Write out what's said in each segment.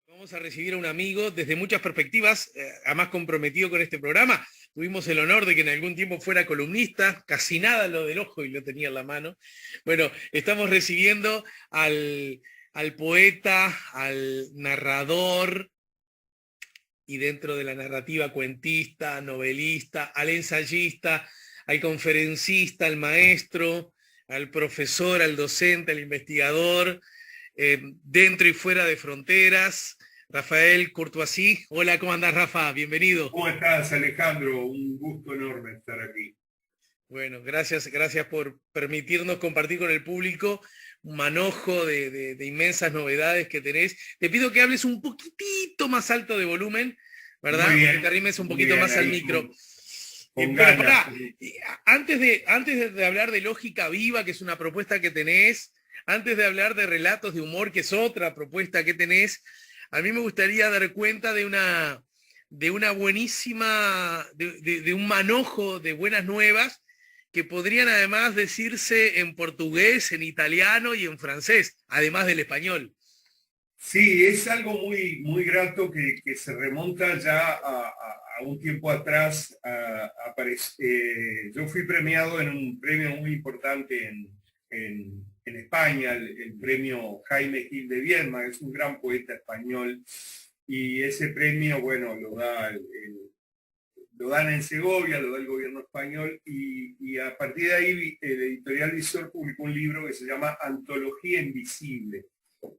Vamos a recibir a un amigo desde muchas perspectivas, además comprometido con este programa. Tuvimos el honor de que en algún tiempo fuera columnista, casi nada lo del ojo y lo tenía en la mano. Bueno, estamos recibiendo al poeta, al narrador y dentro de la narrativa cuentista, novelista, al ensayista, al conferencista, al maestro, al profesor, al docente, al investigador, dentro y fuera de fronteras. Rafael Courtoisí. Hola, ¿cómo andás, Rafa? Bienvenido. ¿Cómo estás, Alejandro? Un gusto enorme estar aquí. Bueno, gracias por permitirnos compartir con el público un manojo de inmensas novedades que tenés. Te pido que hables un poquitito más alto de volumen, ¿verdad? Muy bien, que te arrimes un poquito más al micro. Con Pero ganas. pará, antes de hablar de Lógica Viva, que es una propuesta que tenés, antes de hablar de Relatos de Humor, que es otra propuesta que tenés, a mí me gustaría dar cuenta de una buenísima, de un manojo de buenas nuevas que podrían además decirse en portugués, en italiano y en francés, además del español. Sí, es algo muy grato que se remonta ya a un tiempo atrás. Yo fui premiado en un premio muy importante en España, el premio Jaime Gil de Viedma, que es un gran poeta español, y ese premio, bueno, lo dan en Segovia, lo da el gobierno español, y a partir de ahí el editorial Visor publicó un libro que se llama Antología Invisible,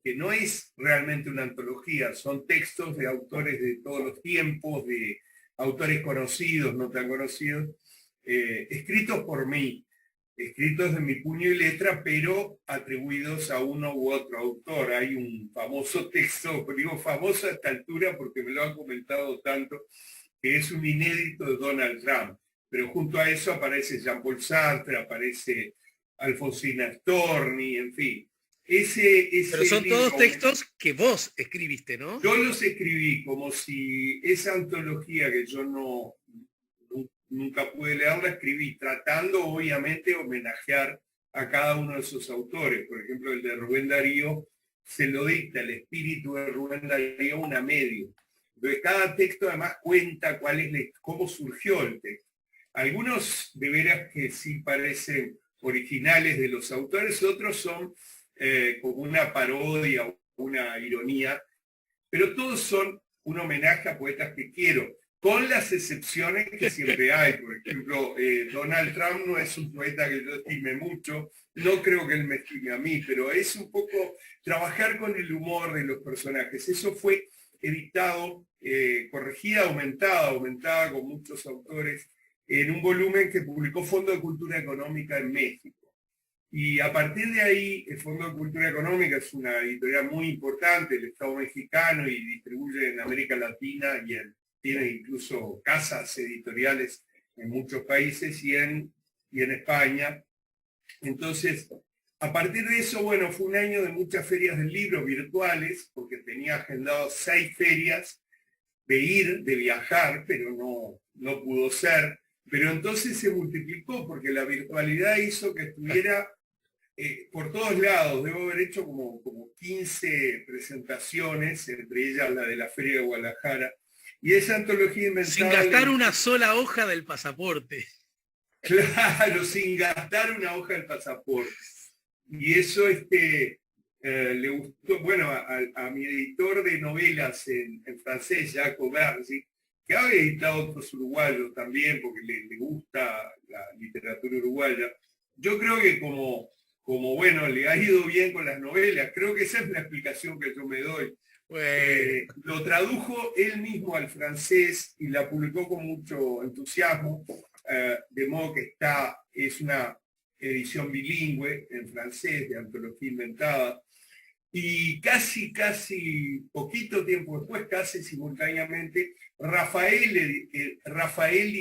que no es realmente una antología, son textos de autores de todos los tiempos, de autores conocidos, no tan conocidos, escritos por mí, escritos de mi puño y letra, pero atribuidos a uno u otro autor. Hay un famoso texto, digo famoso a esta altura porque me lo han comentado tanto, que es un inédito de Donald Trump, pero junto a eso aparece Jean-Paul Sartre, aparece Alfonsina Storni, en fin. Pero son Libro, todos textos que vos escribiste, ¿no? yo los escribí como si esa antología que yo nunca pude leer, la escribí tratando obviamente de homenajear a cada uno de esos autores. Por ejemplo, el de Rubén Darío se lo dicta el espíritu de Rubén Darío una medio. Entonces, cada texto además cuenta cómo surgió el texto. Algunos de veras que sí parecen originales de los autores, otros son como una parodia o una ironía, pero todos son un homenaje a poetas que quiero, con las excepciones que siempre hay. Por ejemplo, Donald Trump no es un poeta que yo estime mucho, no creo que él me estime a mí, pero es un poco trabajar con el humor de los personajes. Eso fue editado, corregida, aumentada con muchos autores, en un volumen que publicó Fondo de Cultura Económica en México. Y a partir de ahí, el Fondo de Cultura Económica es una editorial muy importante, el Estado mexicano, y distribuye en América Latina tiene incluso casas editoriales en muchos países y en España. Entonces, a partir de eso, bueno, fue un año de muchas ferias del libro virtuales, porque tenía agendado 6 ferias de viajar, pero no pudo ser. Pero entonces se multiplicó porque la virtualidad hizo que estuviera por todos lados. Debo haber hecho como 15 presentaciones, entre ellas la de la Feria de Guadalajara. Y esa antología inventada... Sin gastar una sola hoja del pasaporte. Claro, sin gastar una hoja del pasaporte. Y eso le gustó, bueno, a mi editor de novelas en francés, Jacob Berzi, que ha editado otros uruguayos también, porque le gusta la literatura uruguaya. Yo creo que como bueno, le ha ido bien con las novelas, creo que esa es la explicación que yo me doy. Bueno. Lo tradujo él mismo al francés y la publicó con mucho entusiasmo, de modo que es una edición bilingüe en francés, de antología inventada, y casi poquito tiempo después, casi simultáneamente, Rafaeli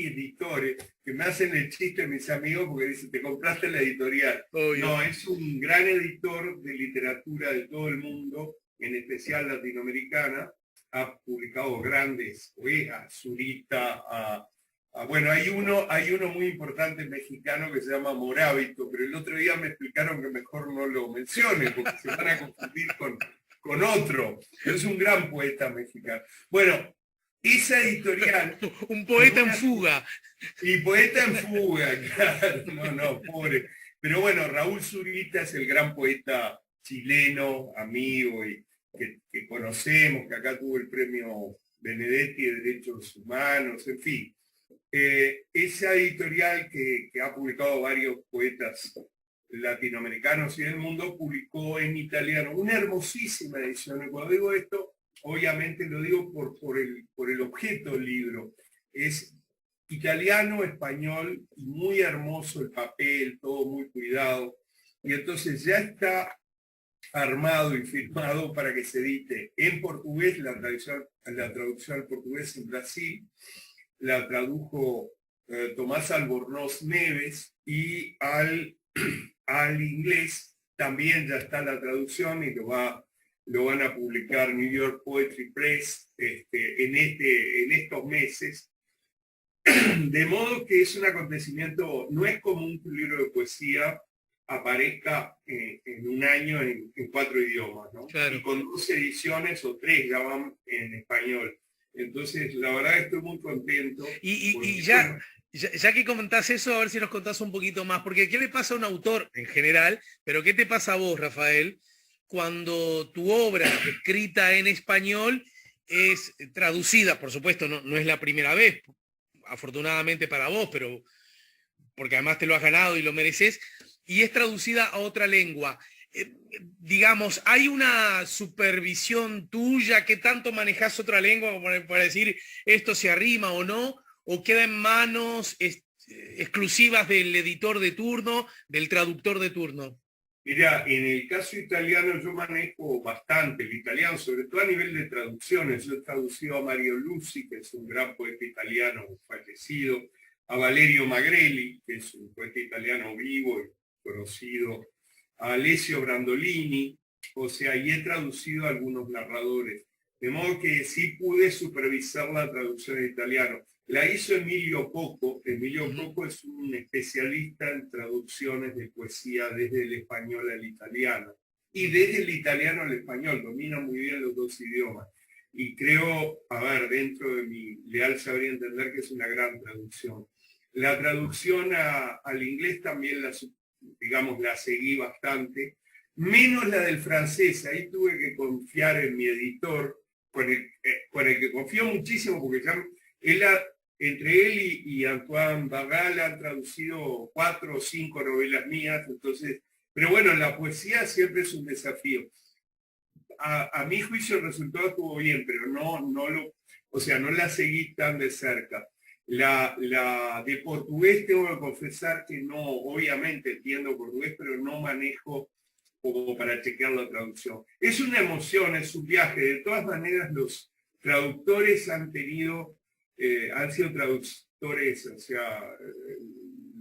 Editore, que me hacen el chiste mis amigos porque dicen, te compraste la editorial. Obvio. No, es un gran editor de literatura de todo el mundo, en especial latinoamericana. Ha publicado grandes poetas, Zurita, bueno, hay uno muy importante mexicano que se llama Morábito, pero el otro día me explicaron que mejor no lo mencione, porque se van a confundir con otro, pero es un gran poeta mexicano. Bueno, esa editorial... Un poeta en fuga. Y poeta en fuga, claro, no, pobre. Pero bueno, Raúl Zurita es el gran poeta chileno, amigo, y que conocemos, que acá tuvo el premio Benedetti de Derechos Humanos, en fin. Esa editorial que ha publicado varios poetas latinoamericanos y del mundo, publicó en italiano una hermosísima edición. Y cuando digo esto, obviamente lo digo por el objeto del libro. Es italiano, español, muy hermoso el papel, todo muy cuidado. Y entonces ya está armado y firmado para que se edite en portugués, la traducción al portugués en Brasil, la tradujo Tomás Albornoz Neves, y al inglés también ya está la traducción y lo van a publicar New York Poetry Press en estos meses. De modo que es un acontecimiento, no es común que un libro de poesía aparezca en un año en 4 idiomas, ¿no? Claro. Y con 2 ediciones o 3 ya van en español. Entonces, la verdad estoy muy contento. Y ya que comentás eso, a ver si nos contás un poquito más, porque ¿qué le pasa a un autor en general? Pero ¿qué te pasa a vos, Rafael, cuando tu obra escrita en español es traducida? Por supuesto, no es la primera vez, afortunadamente para vos, pero porque además te lo has ganado y lo mereces, y es traducida a otra lengua. Digamos, ¿hay una supervisión tuya? ¿Qué tanto manejas otra lengua como para decir esto se arrima o no? ¿O queda en manos exclusivas del editor de turno, del traductor de turno? Mira, en el caso italiano yo manejo bastante el italiano, sobre todo a nivel de traducciones. Yo he traducido a Mario Luzi, que es un gran poeta italiano fallecido, a Valerio Magrelli, que es un poeta italiano vivo y conocido, a Alessio Brandolini, o sea, y he traducido a algunos narradores. De modo que sí pude supervisar la traducción en italiano. La hizo Emilio Coco. Emilio Coco es un especialista en traducciones de poesía desde el español al italiano. Y desde el italiano al español, domina muy bien los 2 idiomas. Y creo, a ver, dentro de mi leal saber y entender, que es una gran traducción. La traducción al inglés también la seguí bastante, menos la del francés. Ahí tuve que confiar en mi editor, con el que confío muchísimo, porque ya entre él y Antoine Barral han traducido 4 o 5 novelas mías. Entonces, pero bueno, la poesía siempre es un desafío. A mi juicio el resultado estuvo bien, pero no la seguí tan de cerca. La de portugués tengo que confesar que no, obviamente entiendo portugués, pero no manejo como para chequear la traducción. Es una emoción, es un viaje. De todas maneras, los traductores han sido traductores, o sea,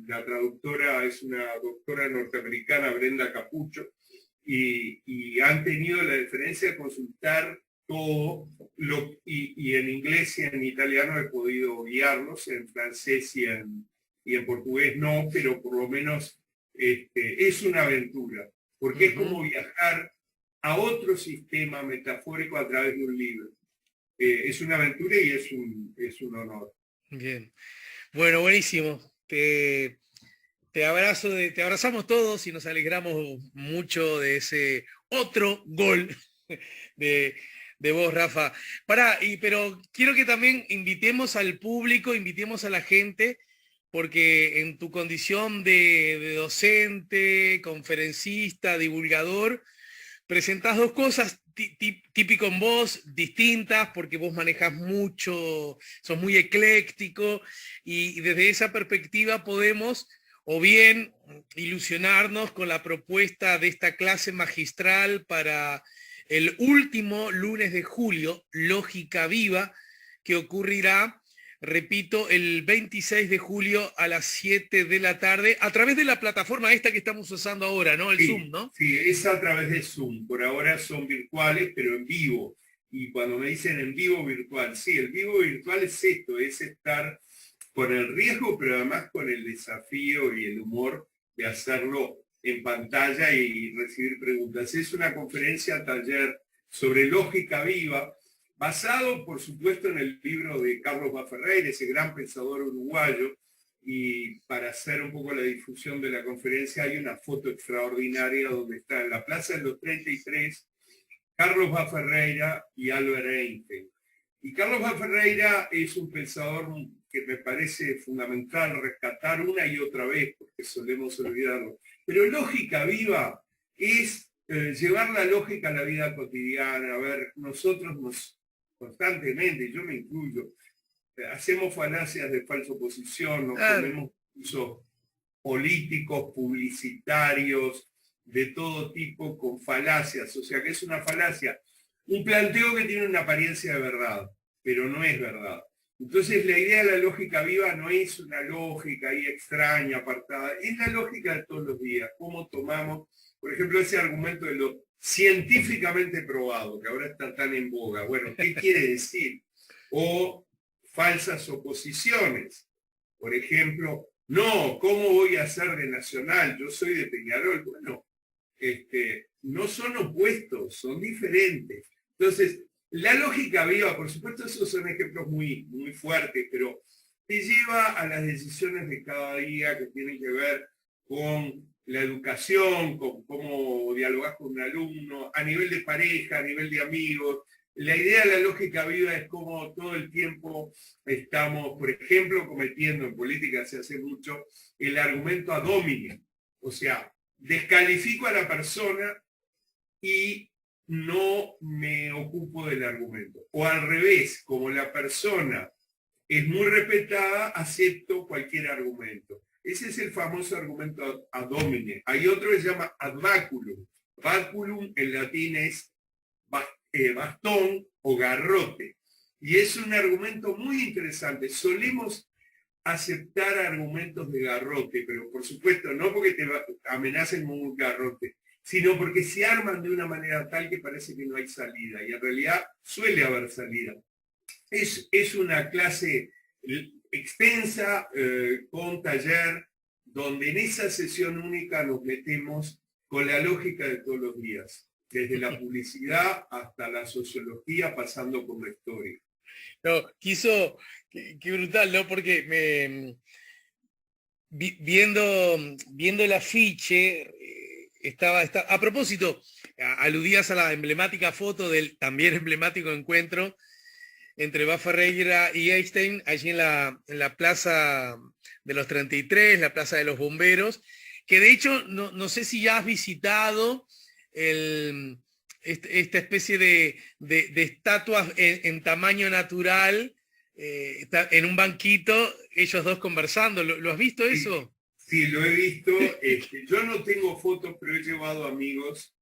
la traductora es una doctora norteamericana, Brenda Capucho, y han tenido la diferencia de consultar todo, y en inglés y en italiano he podido guiarlos, en francés y en portugués no, pero por lo menos es una aventura, porque es como viajar a otro sistema metafórico a través de un libro. Es una aventura y es un honor. Bien. Bueno, buenísimo. Te abrazamos todos y nos alegramos mucho de ese otro gol de vos, Rafa. Pero quiero que también invitemos al público, invitemos a la gente, porque en tu condición de docente, conferencista, divulgador, presentás 2 cosas típico en vos, distintas, porque vos manejas mucho, sos muy ecléctico, y desde esa perspectiva podemos o bien ilusionarnos con la propuesta de esta clase magistral para el último lunes de julio, Lógica Viva, que ocurrirá, repito, el 26 de julio a las 7 de la tarde, a través de la plataforma esta que estamos usando ahora, ¿no? El Zoom, ¿no? Sí, es a través de Zoom. Por ahora son virtuales, pero en vivo. Y cuando me dicen en vivo virtual, sí, el vivo virtual es esto, es estar con el riesgo, pero además con el desafío y el humor de hacerlo en pantalla y recibir preguntas. Es una conferencia taller sobre lógica viva, basado, por supuesto, en el libro de Carlos Baferreira, ese gran pensador uruguayo, y para hacer un poco la difusión de la conferencia hay una foto extraordinaria donde está en la Plaza de los 33 Carlos Baferreira y Albert Einstein. Y Carlos Baferreira es un pensador que me parece fundamental rescatar una y otra vez, porque solemos olvidarlo. Pero lógica viva es llevar la lógica a la vida cotidiana. A ver, nosotros constantemente, yo me incluyo, hacemos falacias de falsa oposición, nos comemos usos políticos, publicitarios, de todo tipo, con falacias. O sea que es una falacia, un planteo que tiene una apariencia de verdad, pero no es verdad. Entonces la idea de la lógica viva no es una lógica ahí extraña, apartada, es la lógica de todos los días, cómo tomamos, por ejemplo, ese argumento de lo científicamente probado, que ahora está tan en boga. Bueno, ¿qué quiere decir? O falsas oposiciones. Por ejemplo, no, ¿cómo voy a ser de Nacional? Yo soy de Peñarol. Bueno, no son opuestos, son diferentes. Entonces, la lógica viva, por supuesto, esos son ejemplos muy, muy fuertes, pero te lleva a las decisiones de cada día que tienen que ver con la educación, con cómo dialogar con un alumno, a nivel de pareja, a nivel de amigos. La idea de la lógica viva es como todo el tiempo estamos, por ejemplo, cometiendo en política, se hace mucho, el argumento ad hominem. O sea, descalifico a la persona y no me ocupo del argumento. O al revés, como la persona es muy respetada, acepto cualquier argumento. Ese es el famoso argumento ad hominem. Hay otro que se llama ad baculum. Baculum en latín es bastón o garrote. Y es un argumento muy interesante. Solemos aceptar argumentos de garrote, pero por supuesto no porque te amenacen con un garrote, sino porque se arman de una manera tal que parece que no hay salida, y en realidad suele haber salida. Es una clase extensa, con taller, donde en esa sesión única nos metemos con la lógica de todos los días, desde la publicidad hasta la sociología, pasando por la historia. No, qué brutal, ¿no? Porque viendo el afiche, a propósito, aludías a la emblemática foto del también emblemático encuentro entre Baferreira y Einstein, allí en la Plaza de los 33, la Plaza de los Bomberos, que de hecho no sé si ya has visitado esta especie de estatuas en tamaño natural, en un banquito, ellos dos conversando. ¿Lo has visto eso? Sí, lo he visto. Yo no tengo fotos, pero he llevado amigos.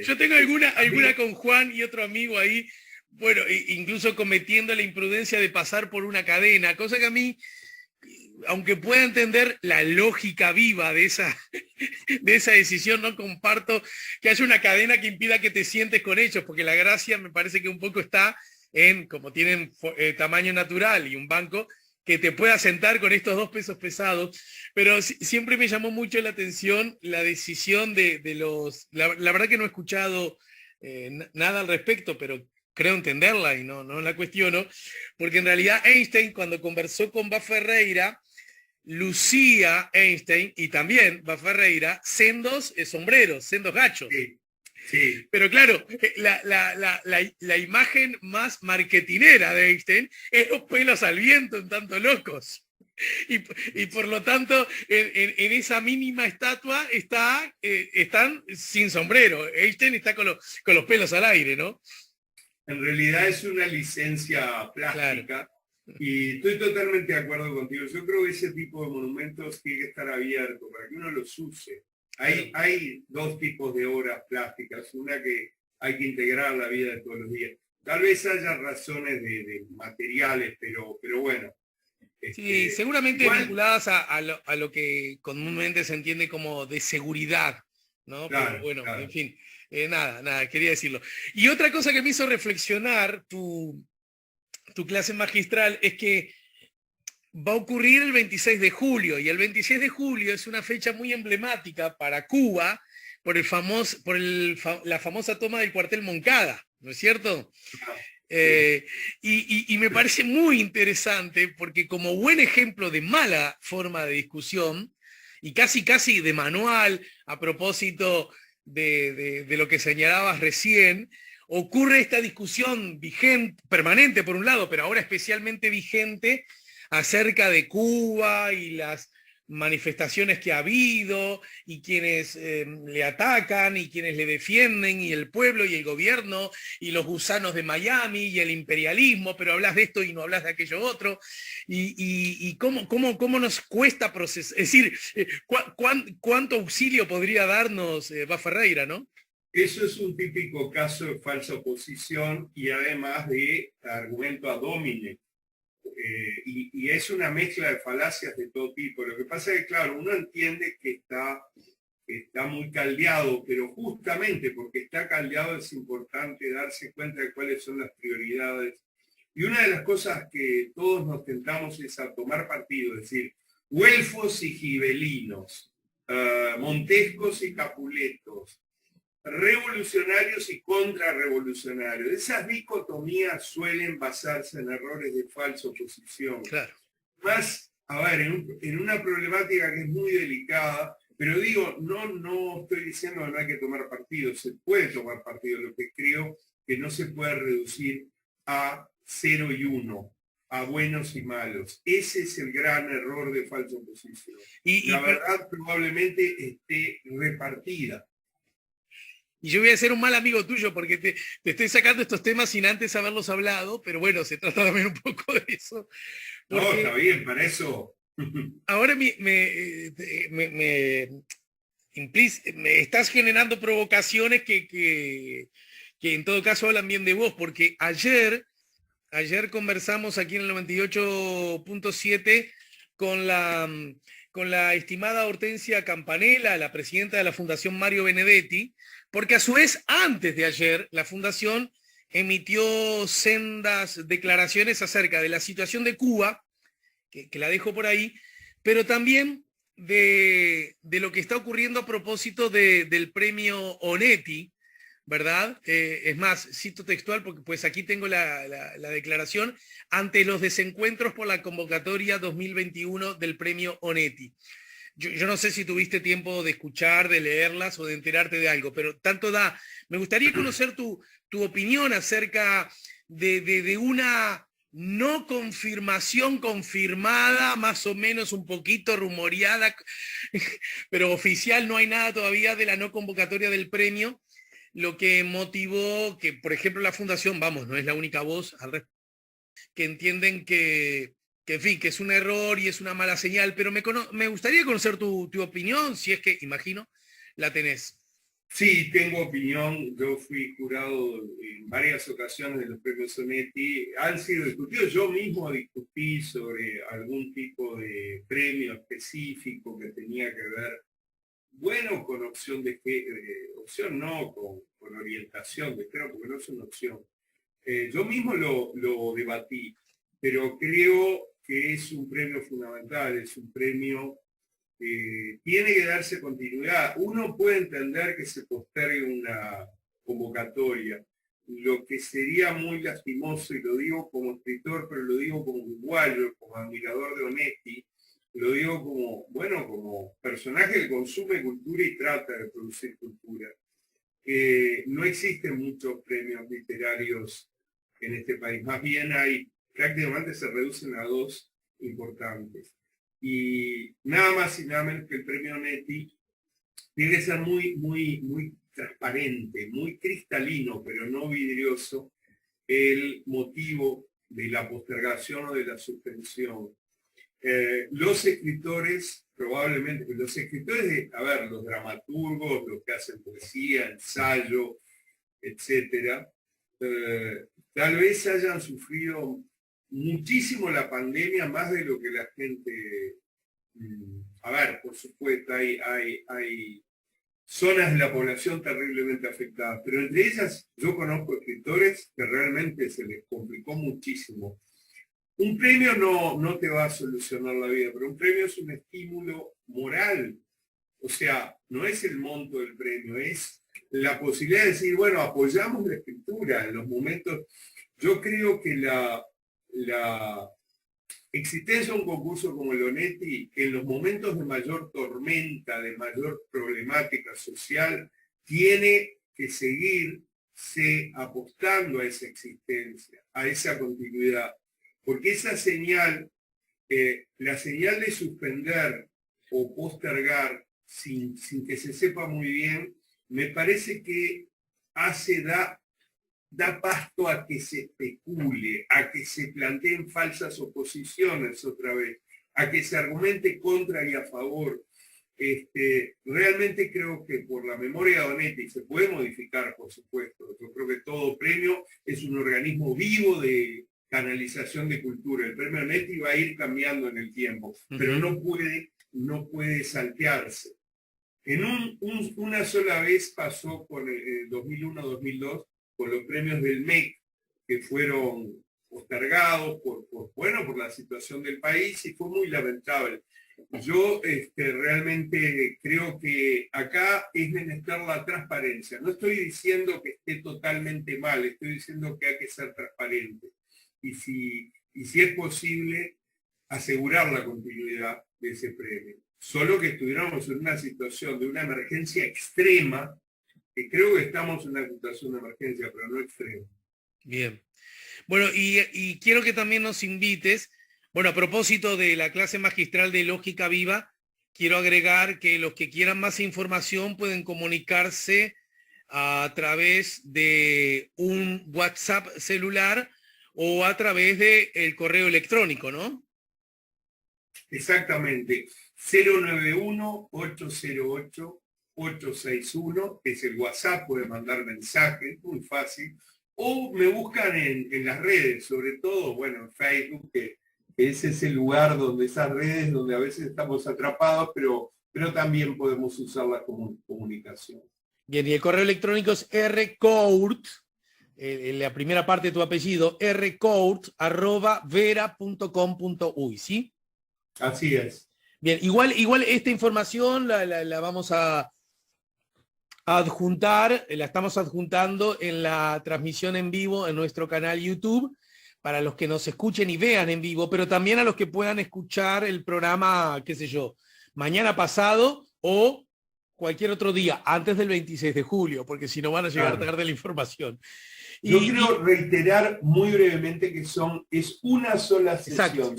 Yo tengo alguna con Juan y otro amigo ahí, bueno, incluso cometiendo la imprudencia de pasar por una cadena, cosa que a mí, aunque pueda entender la lógica viva de esa decisión, no comparto que haya una cadena que impida que te sientes con ellos, porque la gracia me parece que un poco está en, como tienen tamaño natural y un banco, que te pueda sentar con estos dos pesos pesados, pero siempre me llamó mucho la atención la decisión de los... La verdad que no he escuchado nada al respecto, pero creo entenderla y no la cuestiono, porque en realidad Einstein, cuando conversó con Baferreira, lucía Einstein y también Baferreira sendos sombreros, sendos gachos. Sí, sí. Pero claro, la imagen más marketinera de Einstein es los pelos al viento en tanto locos. Y por lo tanto, en esa mínima estatua están sin sombrero. Einstein está con los pelos al aire, ¿no? En realidad es una licencia plástica. Claro. Y estoy totalmente de acuerdo contigo. Yo creo que ese tipo de monumentos tiene que estar abierto para que uno los use. Hay dos tipos de obras plásticas. Una que hay que integrar a la vida de todos los días. Tal vez haya razones de materiales, pero bueno. Sí, seguramente igual, vinculadas a lo que comúnmente se entiende como de seguridad, ¿no? Claro, pero bueno, claro. En fin, nada, quería decirlo. Y otra cosa que me hizo reflexionar tu clase magistral es que va a ocurrir el 26 de julio, y el 26 de julio es una fecha muy emblemática para Cuba, la famosa toma del cuartel Moncada, ¿no es cierto? Ah, sí. Y me parece muy interesante porque como buen ejemplo de mala forma de discusión y casi de manual a propósito de lo que señalabas recién, ocurre esta discusión vigente, permanente por un lado, pero ahora especialmente vigente acerca de Cuba y las manifestaciones que ha habido y quienes le atacan y quienes le defienden y el pueblo y el gobierno y los gusanos de Miami y el imperialismo, pero hablas de esto y no hablas de aquello otro, y cómo nos cuesta procesar, es decir, ¿cuánto auxilio podría darnos Bá Ferreira, ¿no? Eso es un típico caso de falsa oposición y además de argumento ad hominem. Y es una mezcla de falacias de todo tipo. Lo que pasa es que, claro, uno entiende que está muy caldeado, pero justamente porque está caldeado es importante darse cuenta de cuáles son las prioridades. Y una de las cosas que todos nos tentamos es a tomar partido, es decir, güelfos y gibelinos, montescos y capuletos, revolucionarios y contrarrevolucionarios. Esas dicotomías suelen basarse en errores de falsa oposición. Claro. Más, a ver, en una problemática que es muy delicada, pero digo, no estoy diciendo que no hay que tomar partido, se puede tomar partido, lo que creo que no se puede reducir a 0 y 1, a buenos y malos. Ese es el gran error de falsa oposición. La verdad probablemente esté repartida. Y yo voy a ser un mal amigo tuyo porque te estoy sacando estos temas sin antes haberlos hablado, pero bueno, se trata también un poco de eso. No, está bien, para eso. Ahora me estás generando provocaciones que en todo caso hablan bien de vos, porque ayer conversamos aquí en el 98.7 con la estimada Hortensia Campanella, la presidenta de la Fundación Mario Benedetti, porque a su vez, antes de ayer, la Fundación emitió sendas declaraciones acerca de la situación de Cuba, que la dejo por ahí, pero también de lo que está ocurriendo a propósito del premio Onetti, ¿verdad? Es más, cito textual porque pues aquí tengo la declaración, ante los desencuentros por la convocatoria 2021 del premio Onetti. Yo no sé si tuviste tiempo de escuchar, de leerlas o de enterarte de algo, pero tanto da. Me gustaría conocer tu opinión acerca de una no confirmación confirmada, más o menos un poquito rumoreada, pero oficial, no hay nada todavía de la no convocatoria del premio, lo que motivó que, por ejemplo, la Fundación, vamos, no es la única voz que entienden en fin, que es un error y es una mala señal, pero me gustaría conocer tu opinión, si es que, imagino, la tenés. Sí, tengo opinión. Yo fui jurado en varias ocasiones de los premios Onetti. Han sido discutidos. Yo mismo discutí sobre algún tipo de premio específico que tenía que ver, bueno, con opción opción no, con orientación de género, porque no es una opción. Yo mismo lo debatí, pero creo que es un premio fundamental, es un premio tiene que darse continuidad. Uno puede entender que se postergue una convocatoria. Lo que sería muy lastimoso, y lo digo como escritor, pero lo digo como uruguayo, como admirador de Onetti, lo digo como, bueno, como personaje que consume cultura y trata de producir cultura. No existen muchos premios literarios en este país. Más bien prácticamente se reducen a dos importantes. Y nada más y nada menos que el premio Onetti tiene que ser muy transparente, muy cristalino, pero no vidrioso, el motivo de la postergación o de la suspensión. Los escritores, probablemente, los escritores los dramaturgos, los que hacen poesía, ensayo, etcétera, tal vez hayan sufrido muchísimo la pandemia, más de lo que la gente... por supuesto, hay zonas de la población terriblemente afectadas, pero entre ellas yo conozco escritores que realmente se les complicó muchísimo. Un premio no te va a solucionar la vida, pero un premio es un estímulo moral O sea, no es el monto del premio, es la posibilidad de decir, bueno, apoyamos la escritura en los momentos. Yo creo que la existencia de un concurso como el Onetti, que en los momentos de mayor tormenta, de mayor problemática social, tiene que seguirse apostando a esa existencia, a esa continuidad. Porque esa señal, la señal de suspender o postergar sin que se sepa muy bien, me parece que da pasto a que se especule, a que se planteen falsas oposiciones otra vez, a que se argumente contra y a favor. Realmente creo que por la memoria de Onetti se puede modificar, por supuesto. Yo creo que todo premio es un organismo vivo de canalización de cultura. El premio Onetti va a ir cambiando en el tiempo, pero no puede saltearse. Una sola vez pasó con el 2001-2002 con los premios del MEC, que fueron postergados por la situación del país, y fue muy lamentable. Yo realmente creo que acá es menester la transparencia. No estoy diciendo que esté totalmente mal, estoy diciendo que hay que ser transparente. Y si es posible, asegurar la continuidad de ese premio. Solo que estuviéramos en una situación de una emergencia extrema, que creo que estamos en una situación de emergencia, pero no extrema. Bien. Bueno, y quiero que también nos invites, bueno, a propósito de la clase magistral de Lógica Viva, quiero agregar que los que quieran más información pueden comunicarse a través de un WhatsApp celular o a través del correo electrónico, ¿no? Exactamente. 091-808-861 es el WhatsApp, puede mandar mensajes, muy fácil. O me buscan en las redes, sobre todo, bueno, en Facebook, que ese es el lugar donde esas redes, donde a veces estamos atrapados, pero también podemos usar la comunicación. Bien, y el correo electrónico es rcourt, en la primera parte de tu apellido, rcourt@vera.com.uy, ¿sí? Así es. Bien, igual esta información la vamos a adjuntar, la estamos adjuntando en la transmisión en vivo en nuestro canal YouTube, para los que nos escuchen y vean en vivo, pero también a los que puedan escuchar el programa, qué sé yo, mañana pasado o cualquier otro día, antes del 26 de julio, porque si no van a llegar tarde la información. Yo quiero reiterar muy brevemente que es una sola sesión,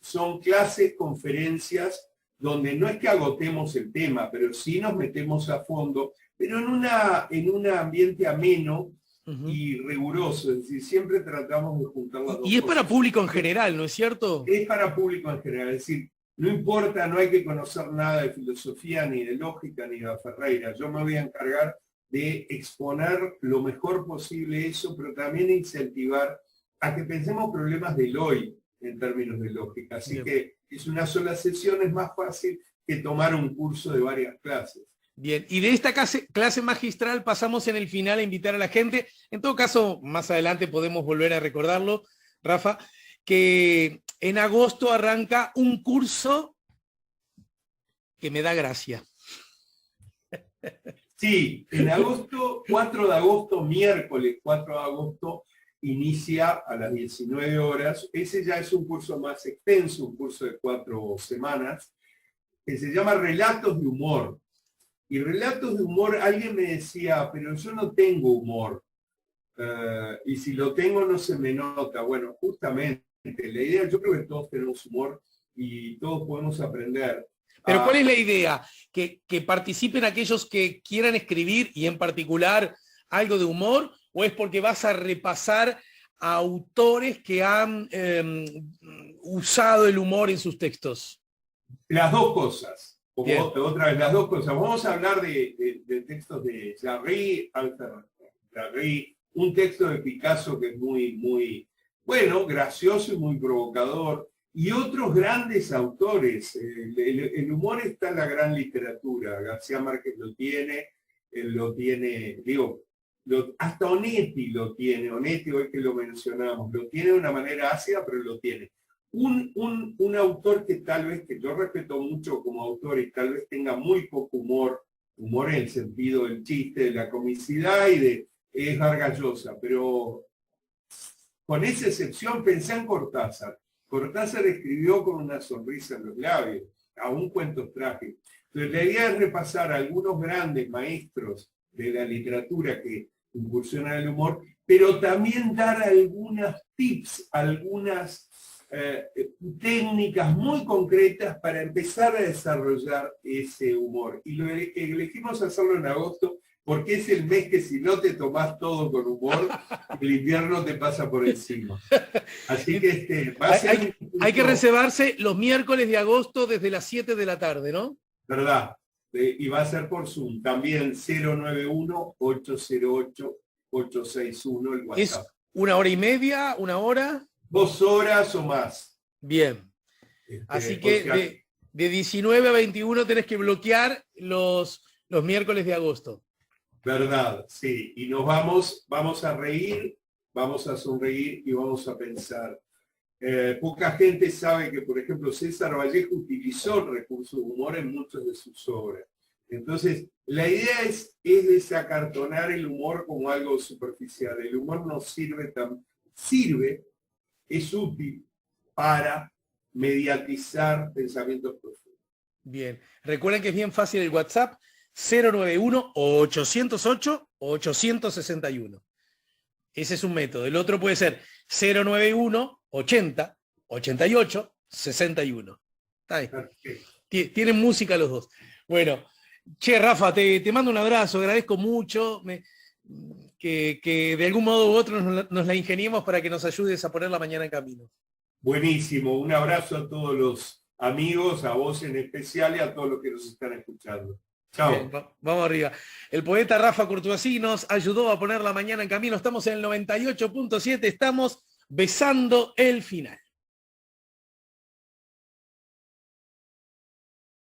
son clases, conferencias, donde no es que agotemos el tema, pero sí nos metemos a fondo, pero en un ambiente ameno y riguroso, es decir, siempre tratamos de juntar las dos cosas. Y es para público en general, ¿no es cierto? Es para público en general, es decir, no importa, no hay que conocer nada de filosofía, ni de lógica, ni de Ferreira. Yo me voy a encargar de exponer lo mejor posible eso, pero también incentivar a que pensemos problemas del hoy en términos de lógica. Así Bien. Que es una sola sesión, es más fácil que tomar un curso de varias clases. Bien, y de esta clase magistral pasamos en el final a invitar a la gente. En todo caso, más adelante podemos volver a recordarlo, Rafa, que en agosto arranca un curso que me da gracia. Sí, en agosto, 4 de agosto, miércoles 4 de agosto, inicia a las 19 horas. Ese ya es un curso más extenso, un curso de 4 semanas, que se llama Relatos de Humor. Y Relatos de Humor, alguien me decía, pero yo no tengo humor. Y si lo tengo no se me nota. Bueno, justamente, la idea, yo creo que todos tenemos humor y todos podemos aprender. Pero ¿cuál es la idea? ¿Que participen aquellos que quieran escribir y en particular algo de humor? ¿O es porque vas a repasar a autores que han usado el humor en sus textos? Las dos cosas. Otra vez, las dos cosas. Vamos a hablar de textos de Jarry, un texto de Picasso que es muy, muy, bueno, gracioso y muy provocador. Y otros grandes autores. El humor está en la gran literatura. García Márquez lo tiene, hasta Onetti lo tiene. Onetti, hoy que lo mencionamos, lo tiene de una manera ácida, pero lo tiene. Un autor que tal vez, que yo respeto mucho como autor y tal vez tenga muy poco humor en el sentido del chiste, de la comicidad es Vargas Llosa, pero con esa excepción pensé en Cortázar. Cortázar escribió con una sonrisa en los labios, aún cuentos trágicos. Entonces la idea es repasar a algunos grandes maestros de la literatura que incursionan en el humor, pero también dar algunos tips, algunas técnicas muy concretas para empezar a desarrollar ese humor. Y elegimos hacerlo en agosto porque es el mes que si no te tomás todo con humor, el invierno te pasa por encima. Así que va a ser hay que reservarse los miércoles de agosto desde las 7 de la tarde, ¿no? ¿Verdad? Y va a ser por Zoom. También 091-808-861 el WhatsApp. ¿Es 1 hora y media, 1 hora? 2 horas o más. Bien. Así que de 19 a 21 tenés que bloquear los miércoles de agosto. Verdad, sí. Y nos vamos a reír, vamos a sonreír y vamos a pensar. Poca gente sabe que, por ejemplo, César Vallejo utilizó el recurso de humor en muchas de sus obras. Entonces, la idea es desacartonar el humor como algo superficial. El humor no sirve es útil para mediatizar pensamientos profundos. Bien. Recuerden que es bien fácil el WhatsApp, 091-808-861. Ese es un método. El otro puede ser 091-80-88-61. Está ahí. Tienen música los dos. Bueno, che, Rafa, te mando un abrazo, agradezco mucho que de algún modo u otro nos la ingeniemos para que nos ayudes a poner la mañana en camino. Buenísimo, un abrazo a todos los amigos, a vos en especial y a todos los que nos están escuchando. Chao. Bien, vamos arriba. El poeta Rafa Courtoisí nos ayudó a poner la mañana en camino. Estamos en el 98.7, estamos besando el final.